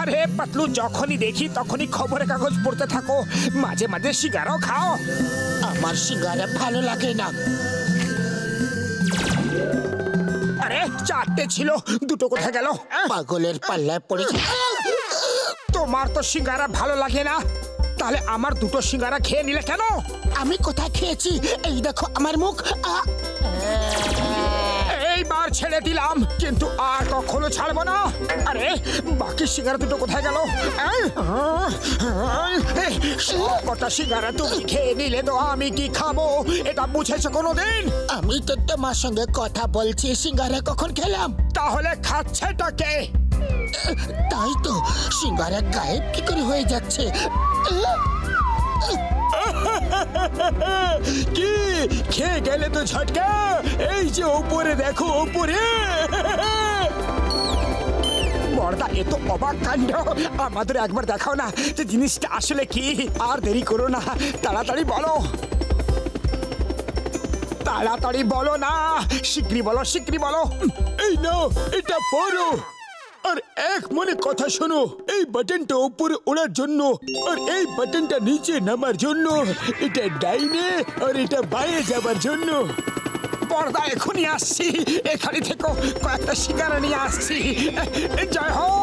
আরে পাতলু, যখনই দেখি তখনই খবরের কাগজ পড়তে থাকো, মাঝে মাঝে সিঙ্গারাও খাও। আমার সিঙ্গারা ভালো লাগে না। আরে চারটে ছিল, দুটো কোথায় গেল? পাগলের পাল্লায় পড়েছে। তোমার তো সিঙ্গারা ভালো লাগে না, তাহলে আমার দুটো সিঙ্গারা খেয়ে নিলে কেন? আমি কোথায় খেয়েছি? এই দেখো আমার মুখ। এইবার ছেড়ে দিলাম, কিন্তু আর কখনো ছাড়বো না। আরে বাকি সিঙ্গারা দুটো কোথায় গেল? কটা সিঙ্গারা তুমি খেয়ে নিলে তো আমি কি খাবো, এটা বুঝেছো কোনোদিন? আমি তো তোমার সঙ্গে কথা বলছি, সিঙ্গারা কখন খেলাম? তাহলে খাচ্ছেটা কে? তাই তো, সিঙ্গারা গায়েব কি করে হয়ে যাচ্ছে? কি খেয়ে গেলে তো ঝটকা? এই যে ওপরে দেখো, ওপরে। বড়দা, এ তো অবাক কাণ্ড। আমাদের একবার দেখাও না যে জিনিসটা আসলে কি। আর দেরি করো না, তাড়াতাড়ি বলো, তাড়াতাড়ি বলো না, শিগগিরই বলো, শিগগিরই বলো। এই নাও, এটা পড়ো। আর এক মনে কথা শোনো, এই বাটনটা উপরে ওড়ার জন্য আর এই বাটনটা নিচে নামার জন্য। এটা ডাইনে আর এটা বাইরে যাবার জন্য। বড়দা, এখনই আসছি, এখানে থেকো, কয়েকটা সিঙ্গারা নিয়ে আসছি। জয় হোক।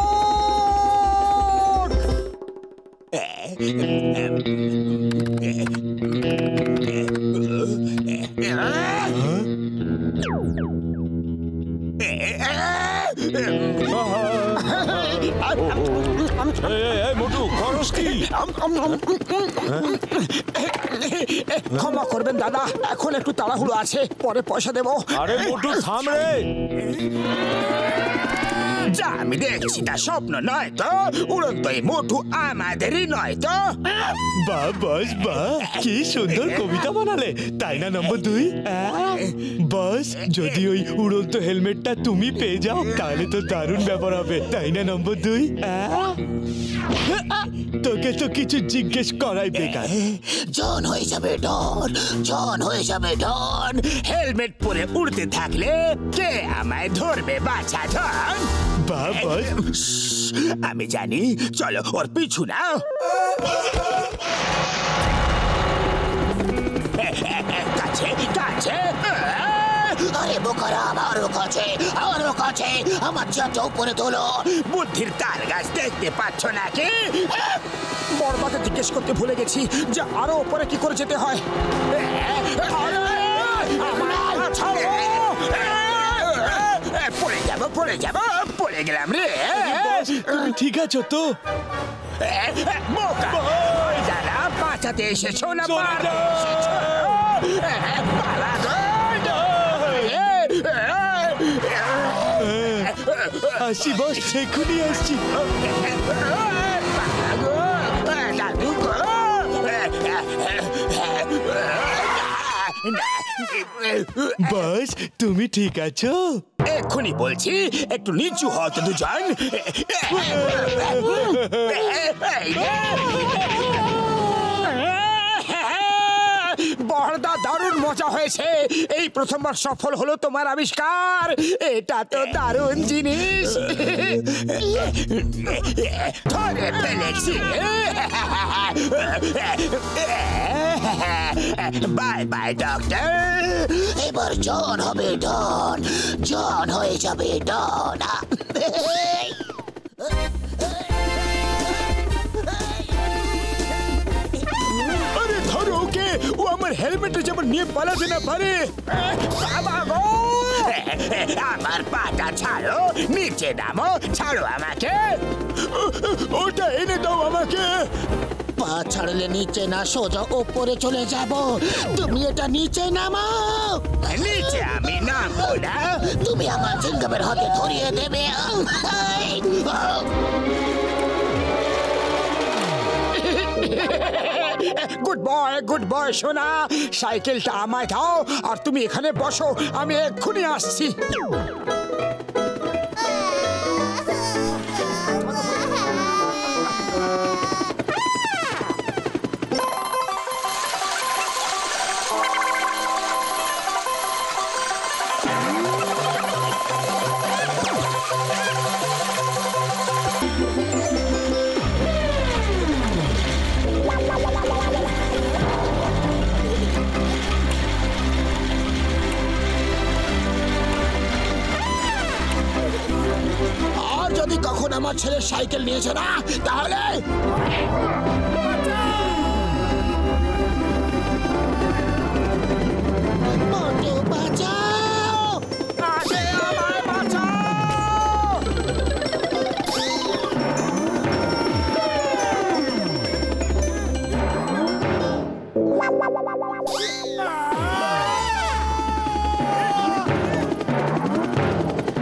ক্ষমা করবেন দাদা, এখন একটু তাড়াহুড়ো আছে, পরে পয়সা দেবো। আরে মোটু থাম রে। যা আমি দেখছি তা স্বপ্ন নয় তো? উড়ন্ত এই মোটু আমাদেরই নয় তো? বাহ বস বাহ, কি সুন্দর কবিতা বানালে, তাই না নম্বর 2? বস, যদি ওই উড়ন্ত হেলমেটটা তুমি পেয়ে যাও তাহলে তো দারুণ ব্যাপার হবে, তাই না নম্বর 2? তোকে তো কিছু জিজ্ঞেস করাই বেকার। জন হয়ে যাবে ডন, জন হয়ে যাবে ডন। হেলমেট পরে উড়তে থাকলে কে আমায় ধরবে বাছা ধন? বাহ বস, আমি জানি, চলো ওর পিছু নাও। কাছে কাছে। আরে বোকারা, আমারও কাছে, আমারও কাছে, আমার চাটা উপরে তোলো। বুদ্ধির তার গাছ দেখতে পাচ্ছ নাকি? বড়বাকে জিজ্ঞেস করতে ভুলে গেছি যে আরো উপরে কি করে যেতে হয়। পড়ে যাবো, পড়ে যাবো, পড়ে গেলাম রে। তুমি ঠিক আছো তো? বোকা, যারা বাঁচাতে এসেছো না মারতে এসেছো? আসি বস, এক্ষুনি আসছি। বস, তুমি ঠিক আছো? এক্ষুনি বলছি, একটু নিচু হতো দুজন। বড়দা, দারুণ মজা হয়েছে, এই প্রথমবার সফল হলো তোমার আবিষ্কার। এটা তো দারুণ জিনিস। ধরে ফেলেছি। Bye bye doctor. এবার জন হবে ডন, জন হয়ে যাবে ডন। আরে ধরো ওকে, ও আমার হেলমেটে যেমন নিয়ে পালাতে না পারে। আমার পাটা ছাড়ো, নিচে নামো, ছাড়ো আমাকে। ওটা এনে দাও আমাকে। পা ছাড়লে নিচে না, সোজা ওপরে চলে যাব। তুমি এটা নিচে নামাও। নিচে আমি নামবো না। তুমি আমার জিঙ্গাবের হাতে ধরিয়ে দেবে। গুড বয় সোনা, সাইকেলটা আমায় দাও আর তুমি এখানে বসো, আমি এক্ষুনি আসছি। এখন আমার ছেলের সাইকেল নিয়েছে না, তাহলে মোটু বাঁচাও! আমায় বাঁচাও!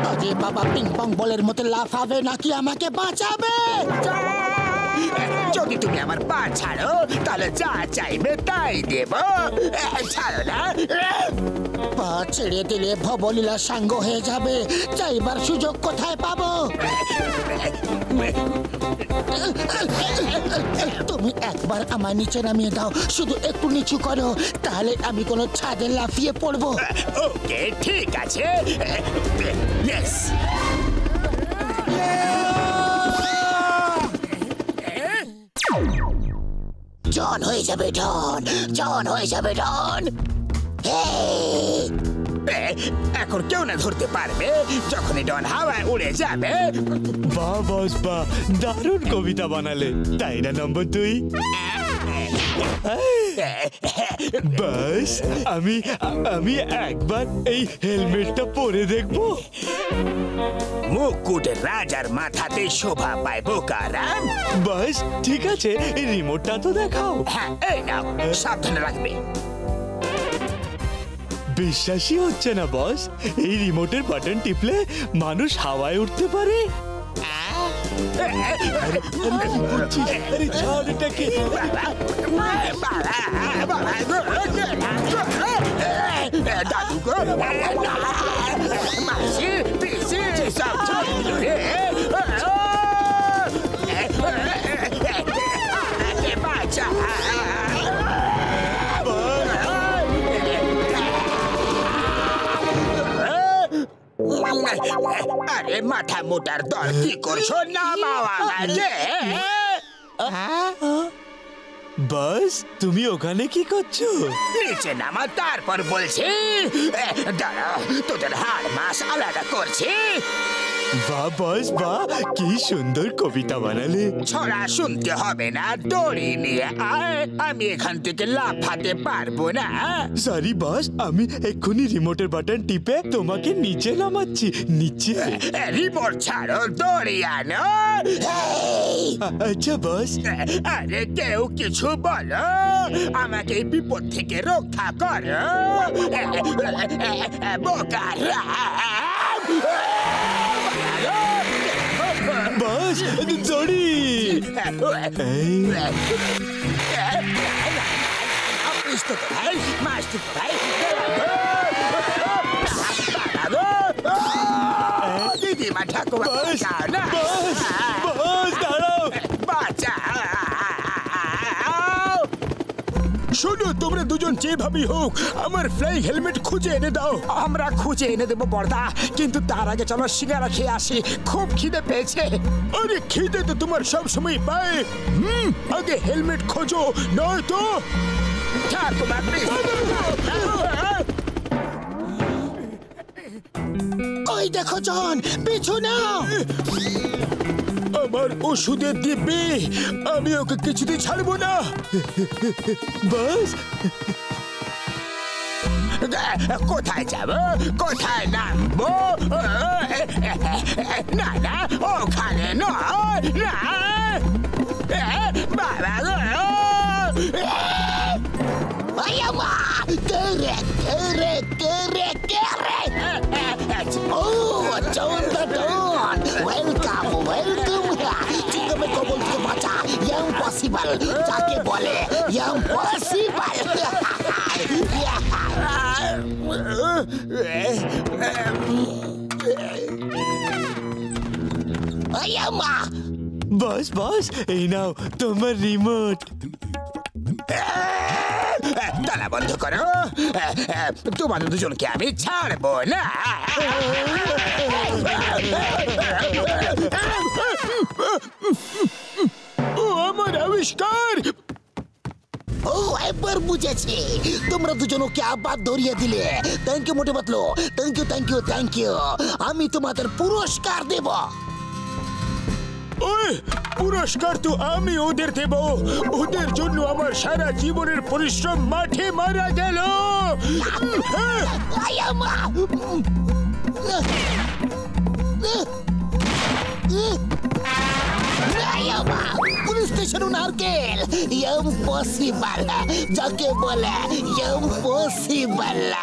আরে বাবা পিং পং বলের মতো লাফাবে নাকি আমাকে বাঁচাবে? যদি তুমি আমার পা ছাড়ো তাহলে যা চাইবে তাই দেব। ছাড়ো না। পা ছেড়ে দিলে ভবলীলা সাঙ্গ হয়ে যাবে, চাইবার সুযোগ কোথায় পাবো? তুমি একবার আমার নিচে নামিয়ে দাও, শুধু একটু নিচু করো, তাহলে আমি কোনো ছাদে লাফিয়ে পড়বো। ওকে, ঠিক আছে। ইয়েস। জন হয়ে যাবে ডন, জন হয়ে যাবে ডন। এখন কেউ না ধরতে পারবে যখনই ডন হাওয়ায় উড়ে যাবে। বাহ বস বাহ, দারুণ কবিতা বানালে, তাই না নম্বর 2? বাস আমি একবার এই হেলমেটটা পরে দেখবো। মুকুট রাজার মাথাতে শোভা পায় বোকারাম। বাস ঠিক আছে, এই রিমোটটা তো দেখাও। হ্যাঁ, এই নাও, সাবধানে রাখবে। বিশ্বাসই হচ্ছে না বস, এই রিমোটের বাটন টিপলে মানুষ হাওয়ায় উঠতে পারে। আরে ছাড় এটাকে। দাদু গো, মাসি পিসি সব চলে রে। বাচ্চা আরে মাথা মোটার দল, কি করছো? নামাও আমাকে। বাস তুমি ওখানে কি করছো? নিচে নামা, তারপর বলছি। দাঁড়াও, তোদের হাড় মাস আলাদা করছি। বাহ বস বাহ, কি সুন্দর কবিতা বানালে। ছড়া শুনতে হবে না, দড়ি নিয়ে আয়। আমি এখান থেকে লাফাতে পারবো না। সরি বস, আমি এক্ষুনি রিমোটের বাটন টিপে তোমাকে নিচে নামাচ্ছি, নিচে। রিমোট ছাড়ো, দড়ি আনো। আচ্ছা বস। আরে কেউ কিছু বলো, আমাকে এই বিপদ থেকে রক্ষা করো। বোকারা বস দড়ি। ভাই, মাস্তি ভাই, দিদিমা ঠাকুমা বাঁচাও না। বস দাঁড়াও। শোনো, তোমরা দুজন যেভাবেই হোক আমার ফ্লাইং হেলমেট খুঁজে এনে দাও। আমরা খুঁজে এনে দেবো বর্দা, কিন্তু তার আগে চলো সিঙ্গারা খেয়ে আসি, খুব খিদে পেয়েছে। আরে খিদে তো তোমার সব সময় পায়। আগে হেলমেট খোঁজো, নয়তো ঠাকুমা ওই দেখো জন, পিছু নাও। আমার ওষুধের দিব্যি, আমি ওকে কিছুতেই ছাড়বো না। বস কোথায় যাব, কোথায় নামবো? না না, ওখানে নয়, না। বাবা গো, আয়ামা কে রে কে রে কে রে কে রে? ও John the Don, welcome welcome. চিকবে কবল থেকে বাঁচা, ইম্পসিবল যাকে বলে, ইম্পসিবল। আয়ামা বস বস, এই নাও তোমার রিমোট। তালা বন্ধ করো, তোমাদের দুজনকে আমি ছাড়বো না। ও আমার আবিষ্কার। ও একবার বুঝেছি, তোমরা দুজন ওকে আবার ধরিয়ে দিলে। Thank you Motu Patlu, thank you thank you thank you. আমি তোমাদের পুরস্কার দেব। ওই পুরস্কার তো আমি ওদের দেব। ওদের জন্য আমার সারা জীবনের পরিশ্রম মাঠে মারা গেল। পুলিশ স্টেশন নারকেল ইম্পসিবল যাকে বলে ইম্পসিবল।